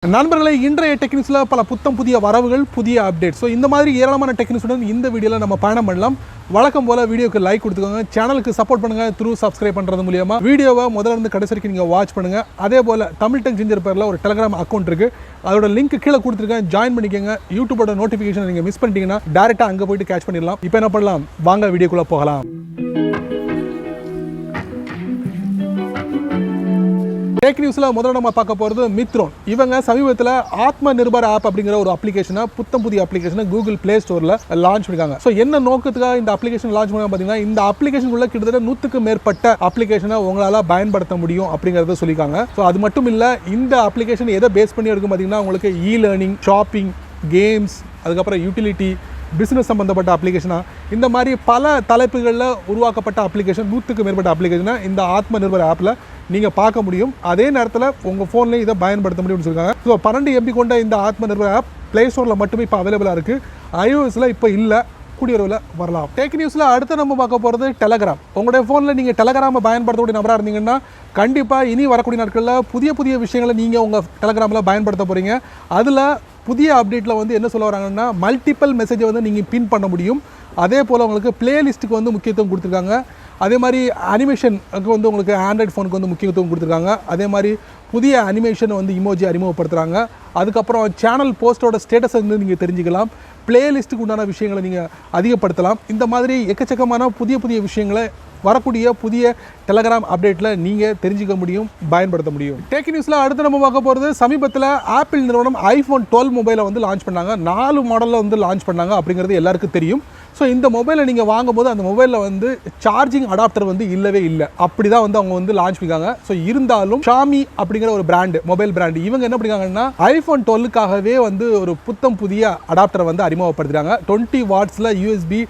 நண்பர்களே, இன்றைய டெக்னிக்ஸில் பல புதிய வரவுகள், புதிய அப்டேட். ஸோ இந்த மாதிரி ஏராளமான டெக்னிக்ஸுடன் இந்த வீடியோவில் நம்ம பயணம் பண்ணலாம். வழக்கம் போல் வீடியோக்கு லைக் கொடுத்துக்கோங்க, சேனலுக்கு சப்போர்ட் பண்ணுங்கள் த்ரூ சப்ஸ்கிரைப் பண்ணுறது மூலியமாக. வீடியோவை முதல்ல இருந்து கடைசி வரைக்கும் நீங்கள் வாட்ச் பண்ணுங்கள். அதே போல் தமிழ் டெக் ஜிஞ்சர் பேரில் ஒரு டெலிகிராம் அக்கௌண்ட் இருக்குது, அதோட லிங்க் கீழே கொடுத்துருக்கேன், ஜாயின் பண்ணிக்கோங்க. யூடியூபோட நோட்டிஃபிகேஷன் நீங்கள் மிஸ் பண்ணிட்டீங்கன்னா டேரெக்டாக அங்கே போய்ட்டு கேட்ச் பண்ணிடலாம். இப்போ என்ன பண்ணலாம், வாங்க வீடியோக்குள்ளே போகலாம். டெக் நியூஸில் முதல்ல நம்ம பார்க்க போகிறது மித்ரோன். இவங்க சமீபத்தில் ஆத்மநிர்பர் ஆப் அப்படிங்கிற ஒரு அப்ளிகேஷனை, புதிய அப்ளிகேஷனை கூகுள் பிளே ஸ்டோரில் லான்ச் பண்ணிருக்காங்க. ஸோ என்ன நோக்கத்துக்காக இந்த அப்ளிகேஷன் லான்ச் பண்ணாங்க பார்த்தீங்கன்னா, இந்த அப்ளிகேஷனுக்குள்ள கிட்டத்தட்ட 100க்கும் மேற்பட்ட அப்ளிகேஷனை உங்களால் பயன்படுத்த முடியும் அப்படிங்கிறத சொல்லியிருக்காங்க. ஸோ அது மட்டும் இல்லை, இந்த அப்ளிகேஷன் எதை பேஸ் பண்ணி இருக்கும் பார்த்தீங்கன்னா, உங்களுக்கு லேர்னிங், ஷாப்பிங், கேம்ஸ், அதுக்கப்புறம் யூட்டிலிட்டி, பிஸ்னஸ் சம்பந்தப்பட்ட அப்ளிகேஷனாக, இந்த மாதிரி பல தலைப்புகளில் உருவாக்கப்பட்ட அப்ளிகேஷன், 100க்கும் மேற்பட்ட அப்ளிகேஷனை இந்த ஆத்மநிர்பர் ஆப்பில் நீங்கள் பார்க்க முடியும். அதே நேரத்தில் உங்கள் ஃபோன்லேயும் இதை பயன்படுத்த முடியும்னு சொல்லியிருக்காங்க. ஸோ 12 MB கொண்ட இந்த ஆத்மநிர்பர் ஆப் ப்ளே ஸ்டோரில் மட்டுமே இப்போ அவைலபிளாக இருக்குது. iOSல இப்போ இல்லை, கூடிய அளவில் வரலாம். டெக் நியூஸில் அடுத்து நம்ம பார்க்க போகிறது டெலகிராம். உங்களுடைய ஃபோனில் நீங்கள் டெலகிராமை பயன்படுத்தக்கூடிய நபராக இருந்தீங்கன்னா, கண்டிப்பாக இனி வரக்கூடிய நாட்களில் புதிய விஷயங்களை நீங்கள் உங்கள் டெலகிராமில் பயன்படுத்த போகிறீங்க. அதில் புதிய அப்டேட்டில் வந்து என்ன சொல்ல வராங்கன்னா, மல்டிபிள் மெசேஜை வந்து நீங்கள் பின் பண்ண முடியும். அதே போல் உங்களுக்கு பிளேலிஸ்ட்டுக்கு வந்து முக்கியத்துவம் கொடுத்துருக்காங்க. அதே மாதிரி அனிமேஷனுக்கு வந்து உங்களுக்கு ஆண்ட்ராய்ட் ஃபோனுக்கு வந்து முக்கியத்துவம் கொடுத்துருக்காங்க. அதே மாதிரி புதிய அனிமேஷன் வந்து இமோஜி அறிமுகப்படுத்துகிறாங்க. அதுக்கப்புறம் சேனல் போஸ்ட்டோட ஸ்டேட்டஸ் வந்து நீங்கள் தெரிஞ்சுக்கலாம். பிளேலிஸ்ட்டுக்கு உண்டான விஷயங்களை நீங்கள் அதிகப்படுத்தலாம். இந்த மாதிரி எக்கச்சக்கமான புதிய விஷயங்களை வரக்கூடிய புதிய டெலகிராம் அப்டேட்டில் நீங்கள் தெரிஞ்சிக்க முடியும், பயன்படுத்த முடியும். டெக் நியூஸில் அடுத்து நம்ம பார்க்க போகிறது, சமீபத்தில் ஆப்பிள் நிறுவனம் iPhone 12 மொபைலை வந்து லான்ச் பண்ணாங்க. 4 மாடலில் வந்து லான்ச் பண்ணாங்க அப்படிங்கிறது எல்லாருக்கும் தெரியும். ஸோ இந்த மொபைலை நீங்கள் வாங்கும்போது அந்த மொபைலில் வந்து சார்ஜிங் அடாப்டர் வந்து இல்லவே இல்லை. அப்படி தான் வந்து அவங்க வந்து லான்ச் பண்ணிக்காங்க. ஸோ இருந்தாலும் Xiaomi அப்படிங்கிற ஒரு பிராண்டு, மொபைல் பிராண்டு, இவங்க என்ன பண்ணிக்காங்கன்னா iPhone 12க்காகவே வந்து ஒரு புதிய அடாப்டரை வந்து அறிமுகப்படுத்துகிறாங்க. 20 வாட்ஸில் USB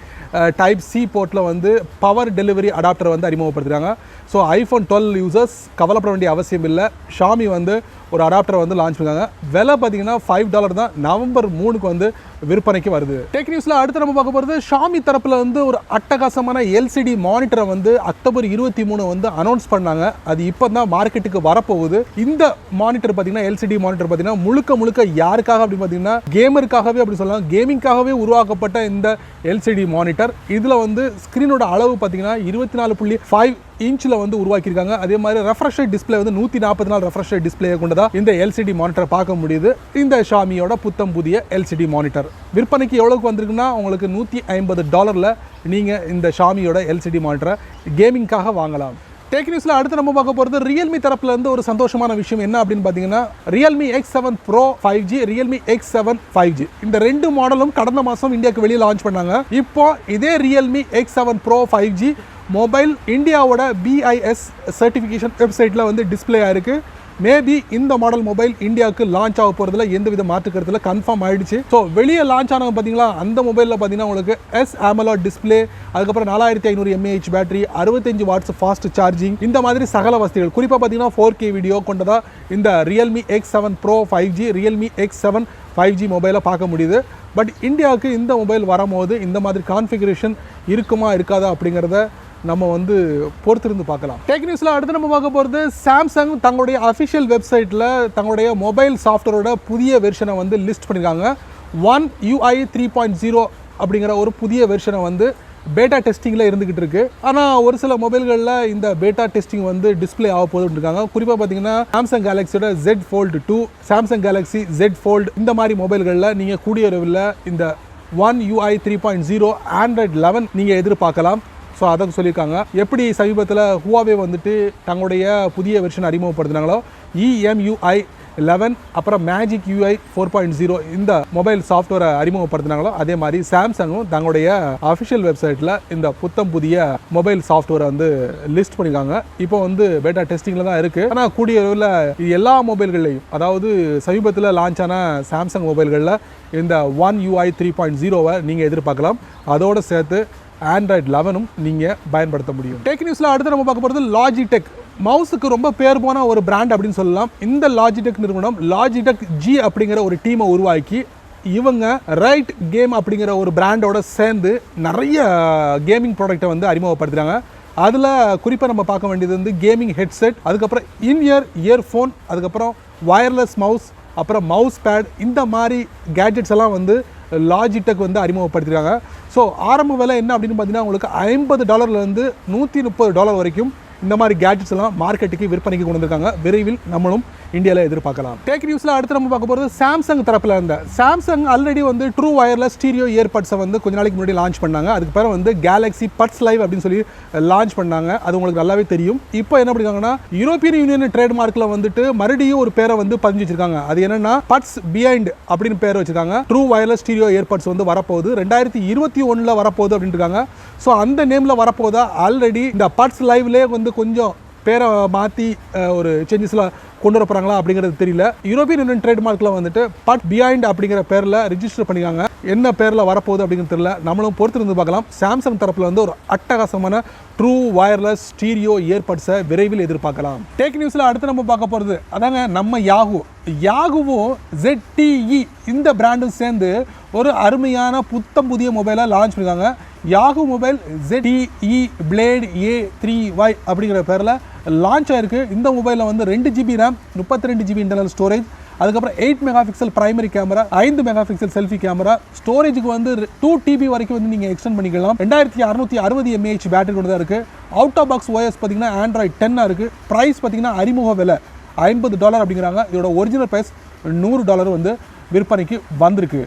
டைப் C போர்ட்டில் வந்து பவர் டெலிவரி அடாப்டர் வந்து அறிமுகப்படுத்துகிறாங்க. ஸோ iPhone 12 யூசர்ஸ் கவலைப்பட வேண்டிய அவசியம் இல்லை. Xiaomi வந்து ஒரு அடாப்டரை வந்து லான்ச் பண்ணிருக்காங்க. விலை பார்த்தீங்கன்னா $5 தான். நவம்பர் 3க்கு வந்து விற்பனைக்கு வருது. டெக் நியூஸில் அடுத்து நம்ம பார்க்க போகிறது, Xiaomi தரப்பில் வந்து ஒரு அட்டகாசமான LCD மானிட்டரை வந்து அக்டோபர் 23 வந்து அனௌன்ஸ் பண்ணாங்க. அது இப்போ தான் மார்க்கெட்டுக்கு வரப்போகுது. இந்த மானிட்டர் பார்த்தீங்கன்னா, LCD மானிட்டர் பார்த்தீங்கன்னா முழுக்க யாருக்காக அப்படின்னு பார்த்தீங்கன்னா, கேமருக்காகவே அப்படி சொல்லலாம், கேமிங்காகவே உருவாக்கப்பட்ட இந்த LCD மானிட்டர். இதில் வந்து ஸ்க்ரீனோட அளவு பார்த்தீங்கன்னா 24.5 இன்ச்சில் வந்து உருவாக்கியிருக்காங்க. அதே மாதிரி ரெஃப்ரெஷ் டிஸ்பிளே வந்து 144 ரெஃப்ரெஷ் டிஸ்பிளே கொண்டதா இந்த LCD மானிட்டரை பார்க்க முடியுது. இந்த Xiaomiயோட புதிய LCD மானிட்டர் விற்பனைக்கு எவ்வளவுக்கு வந்திருக்குன்னா, உங்களுக்கு $150 நீங்கள் இந்த Xiaomiயோட LCD மானிட்டரை கேமிங்காக வாங்கலாம். டெக் நியூஸில் அடுத்து நம்ம பார்க்க போகிறது, Realme தரப்புல இருந்து ஒரு சந்தோஷமான விஷயம் என்ன அப்படின்னு பார்த்தீங்கன்னா, Realme X7 Pro 5G, Realme X7 5G, இந்த 2 மாடலும் கடந்த மாதம் இந்தியாவுக்கு வெளியே லான்ச் பண்ணாங்க. இப்போ இதே Realme X7 Pro 5G mobile இந்தியாவோட BIS சர்டிஃபிகேஷன் வெப்சைட்டில் வந்து டிஸ்பிளே ஆயிருக்கு. மேபி இந்த மாடல் மொபைல் இந்தியாவுக்கு லான்ச் ஆக போகிறதுல எந்தவித மாற்று கருத்துல கன்ஃபார்ம் ஆயிடுச்சு. ஸோ வெளியே லான்ச் ஆனவங்க பார்த்தீங்களா, அந்த மொபைலில் பார்த்தீங்கன்னா உங்களுக்கு AMOLED டிஸ்பிளே, அதுக்கப்புறம் 4500 mAh battery, 65 watts fast charging, இந்த மாதிரி சகல வசதிகள், குறிப்பாக பார்த்தீங்கன்னா 4K வீடியோ கொண்டதா இந்த Realme X7 Pro 5G, Realme X7 5G மொபைலை பார்க்க முடியுது. பட் இந்தியாவுக்கு இந்த மொபைல் வரும்போது இந்த மாதிரி கான்ஃபிகரேஷன் இருக்குமா இருக்காதா அப்படிங்கிறத நம்ம வந்து பொறுத்திருந்து பார்க்கலாம். டெக் நியூஸில் அடுத்து நம்ம பார்க்க போகிறது, சாம்சங் தங்களுடைய அஃபிஷியல் வெப்சைட்டில் தங்களுடைய மொபைல் சாஃப்ட்வேரோட புதிய வெர்ஷனை வந்து லிஸ்ட் பண்ணியிருக்காங்க. One UI 3.0 அப்படிங்கிற ஒரு புதிய வெர்ஷனை வந்து பேட்டா டெஸ்டிங்கில் இருந்துகிட்டு இருக்கு. ஆனால் ஒரு சில மொபைல்களில் இந்த பேட்டா டெஸ்டிங் வந்து டிஸ்பிளே ஆக போதுன்னு இருக்காங்க. குறிப்பாக பார்த்தீங்கன்னா சாம்சங் கேலக்ஸியோட Z Fold 2, Samsung Galaxy Z Fold, இந்த மாதிரி மொபைல்களில் நீங்கள் கூடிய விரைவில் இந்த One UI 3.0 Android 11 நீங்கள் எதிர்பார்க்கலாம். ஸோ அதை சொல்லியிருக்காங்க. எப்படி சமீபத்தில் Huawei வந்துட்டு தங்களுடைய புதிய வெர்ஷன் அறிமுகப்படுத்தினாங்களோ, EMUI 11, அப்புறம் Magic UI 4.0 இந்த மொபைல் சாஃப்ட்வேரை அறிமுகப்படுத்தினாங்களோ, அதே மாதிரி சாம்சங்கும் தங்களுடைய அஃபிஷியல் வெப்சைட்டில் இந்த புதிய மொபைல் சாஃப்ட்வேரை வந்து லிஸ்ட் பண்ணியிருக்காங்க. இப்போ வந்து பேட்டா டெஸ்டிங்கில் தான் இருக்குது. ஆனால் கூடிய அளவில் எல்லா மொபைல்கள்லையும், அதாவது சமீபத்தில் லான்ச் ஆன சாம்சங் மொபைல்களில் இந்த One UI 3.0 நீங்கள் எதிர்பார்க்கலாம். அதோடு சேர்த்து Android 11 நீங்கள் பயன்படுத்த முடியும். டெக் நியூஸில் அடுத்து நம்ம பார்க்க போகிறது, லாஜிடெக் மவுஸுக்கு ரொம்ப பேர் போன ஒரு பிராண்ட் அப்படின்னு சொல்லலாம். இந்த லாஜிடெக் நிறுவனம் லாஜிடெக் G அப்படிங்கிற ஒரு டீமை உருவாக்கி, இவங்க ரைட் கேம் அப்படிங்கிற ஒரு பிராண்டோட சேர்ந்து நிறைய கேமிங் ப்ராடக்டை வந்து அறிமுகப்படுத்துகிறாங்க. அதில் குறிப்பாக நம்ம பார்க்க வேண்டியது வந்து கேமிங் ஹெட்செட், அதுக்கப்புறம் இன்இயர் இயர்ஃபோன், அதுக்கப்புறம் வயர்லெஸ் மவுஸ், அப்புறம் மவுஸ் பேட், இந்த மாதிரி கேட்ஜெட்ஸ் எல்லாம் வந்து லாஜிடெக் வந்து அறிமுகப்படுத்திருக்காங்க. ஸோ ஆரம்ப விலை என்ன அப்படின்னு பார்த்தீங்கன்னா உங்களுக்கு $50 $130 வரைக்கும் இந்த மாதிரி கேட்ஜெட்ஸ் எல்லாம் மார்க்கெட்டுக்கு விற்பனைக்கு கொண்டு வந்திருக்காங்க. விரைவில் நம்மளும் இந்தியாவில் எதிர்பார்க்கலாம். டேக் நியூஸில் அடுத்து நம்ம பார்க்க போகிறது சாம்சங் தரப்பில் இருந்த சாம்சங் ஆல்ரெடி வந்து ட்ரூ வயர்லெஸ் ஸ்டீரியோ இயர்பட்ஸை வந்து கொஞ்ச நாளைக்கு முன்னாடி லான்ச் பண்ணாங்க. அதுக்கு பிறகு வந்து கேலக்ஸி பட்ஸ் லைவ் அப்படின்னு சொல்லி லான்ச் பண்ணாங்க. அது உங்களுக்கு நல்லாவே தெரியும். இப்போ என்ன பண்ணிருக்காங்கன்னா யூரோப்பியன் யூனியன் ட்ரேட் மார்க்கில் வந்துட்டு மறுபடியும் ஒரு பேரை வந்து பதிஞ்சு வச்சிருக்காங்க. அது என்னன்னா பட்ஸ் பிஹைண்ட் அப்படின்னு பேர் வச்சிருக்காங்க. ட்ரூ வயர்லெஸ் ஸ்டீரியோ இயர்பட்ஸ் வந்து வரப்போகுது 2021 வரப்போகுது அப்படின்னு இருக்காங்க. ஸோ அந்த நேமில் வரப்போதா ஆல்ரெடி இந்த பட்ஸ் லைவ்லேயே வந்து கொஞ்சம் பேரை மாற்றி ஒரு சேஞ்சஸ்லாம் கொண்டு வர போகிறாங்களா அப்படிங்கிறது தெரியல. யூரோப்பியன் யூனியன் ட்ரேட் மார்க்கில் வந்துட்டு பட் பிஹைண்ட் அப்படிங்கிற பேரில் ரிஜிஸ்டர் பண்ணிக்காங்க. என்ன பேரில் வரப்போகுது அப்படிங்கிறது தெரியல. நம்மளும் பொறுத்திருந்து பார்க்கலாம். சாம்சங் தரப்பில் வந்து ஒரு அட்டகாசமான ட்ரூ வயர்லெஸ் ஸ்டீரியோ இயர்பட்ஸை விரைவில் எதிர்பார்க்கலாம். டேக் நியூஸில் அடுத்து நம்ம பார்க்க போகிறது அதாங்க நம்ம யாகுவும் ZTE இந்த பிராண்டும் சேர்ந்து ஒரு அருமையான புதிய மொபைலை லான்ச் பண்ணியிருக்காங்க. யாகு மொபைல் ZTE Blade A3Y அப்படிங்கிற பேரில் லான்ச் ஆயிருக்கு. இந்த மொபைலில் வந்து 2GB RAM, 32GB internal storage, அதுக்கப்புறம் 8 mega pixel primary camera, 5 mega pixel selfie camera, ஸ்டோரேஜுக்கு வந்து 2TB வரைக்கும் வந்து நீங்கள் எக்ஸ்டெண்ட் பண்ணிக்கலாம். 2660 mAh பேட்டரி கொண்டு தான் இருக்குது. அவுட் ஆஃப் பாக்ஸ் OS பார்த்தீங்கன்னா Android 10 இருக்குது. ப்ரைஸ் பார்த்தீங்கன்னா அறிமுக விலை $50 அப்படிங்கிறாங்க. இதோட ஒரிஜினல் ப்ரைஸ் $100 வந்து விற்பனைக்கு வந்திருக்கு.